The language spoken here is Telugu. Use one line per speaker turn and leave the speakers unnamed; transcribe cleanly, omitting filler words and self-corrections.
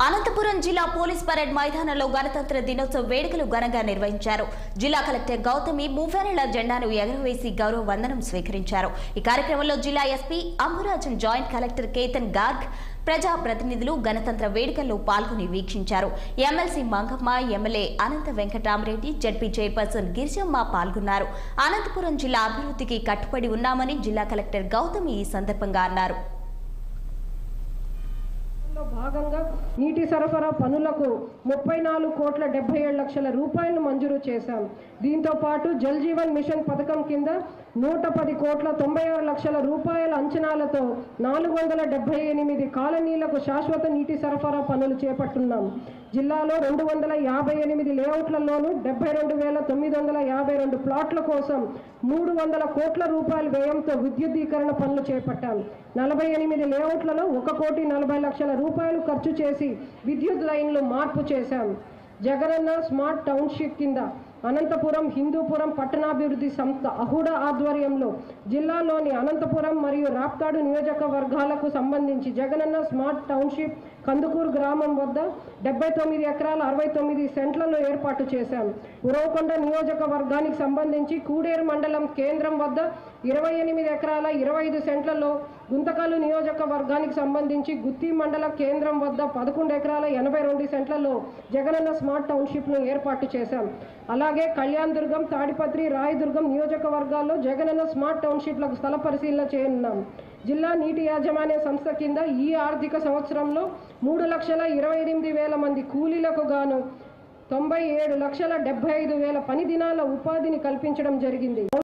అనంతపురం జిల్లా పోలీస్ పరేడ్ మైదానంలో గణతంత్ర దినోత్సవ వేడుకలు ఘనంగా నిర్వహించారు. జిల్లా కలెక్టర్ గౌతమి మూవేళ్ల జెండాను ఎగురవేసి గౌరవ వందనం స్వీకరించారు. ఈ కార్యక్రమంలో జిల్లా SP Amburajan, joint collector Ketan Garg, ప్రజాప్రతినిధులు గణతంత్ర వేడుకల్లో పాల్గొని వీక్షించారు. MLC Mangamma, MLA Anantha Venkatarama Reddy, ZP chairperson Girijamma పాల్గొన్నారు. అనంతపురం జిల్లా అభివృద్ధికి కట్టుబడి ఉన్నామని జిల్లా కలెక్టర్ గౌతమి ఈ సందర్భంగా అన్నారు.
భాగంగా నీటి సరఫరా పనులకు 34,77,00,000 రూపాయలు మంజూరు చేశాం. దీంతో పాటు జల్ జీవన్ మిషన్ పథకం కింద 110,96,00,000 రూపాయల అంచనాలతో 478 కాలనీలకు శాశ్వత నీటి సరఫరా పనులు చేపట్టున్నాం. జిల్లాలో 258 లేఅవుట్లలోనూ 72,952 ప్లాట్ల కోసం 300 కోట్ల రూపాయల వ్యయంతో విద్యుద్దీకరణ పనులు చేపట్టాం. 48 లేఅవుట్లలో 1,40,00,000 రూపాయలు ఖర్చు చేసి విద్యుత్ లైన్లు మార్పు చేశాం. జగనన్న స్మార్ట్ టౌన్షిప్ కింద అనంతపురం హిందూపురం పట్టణాభివృద్ధి సంస్థ అహుడా ఆధ్వర్యంలో జిల్లాలోని అనంతపురం మరియు రాప్తాడు నియోజకవర్గాలకు సంబంధించి జగనన్న స్మార్ట్ టౌన్షిప్ కందుకూరు గ్రామం వద్ద 79 ఎకరాల 69 సెంట్లలో ఏర్పాటు చేశాం. ఉరవకొండ నియోజకవర్గానికి సంబంధించి కూడేరు మండలం కేంద్రం వద్ద 28 ఎకరాల 25 సెంట్లలో, గుంతకల్లు నియోజకవర్గానికి సంబంధించి గుత్తి మండల కేంద్రం వద్ద 11 ఎకరాల 82 సెంట్లలో జగనన్న స్మార్ట్ టౌన్షిప్ను ఏర్పాటు చేశాం. అలాగే కళ్యాణదుర్గం, తాడిపత్రి, రాయదుర్గం నియోజకవర్గాల్లో జగనన్న స్మార్ట్ టౌన్షిప్లకు స్థల పరిశీలన చేయనున్నాం. జిల్లా నీటి యాజమాన్య సంస్థ కింద ఈ ఆర్థిక సంవత్సరంలో 3,28,000 మంది కూలీలకు గాను 97,75,000 పని దినాల ఉపాధిని కల్పించడం జరిగింది.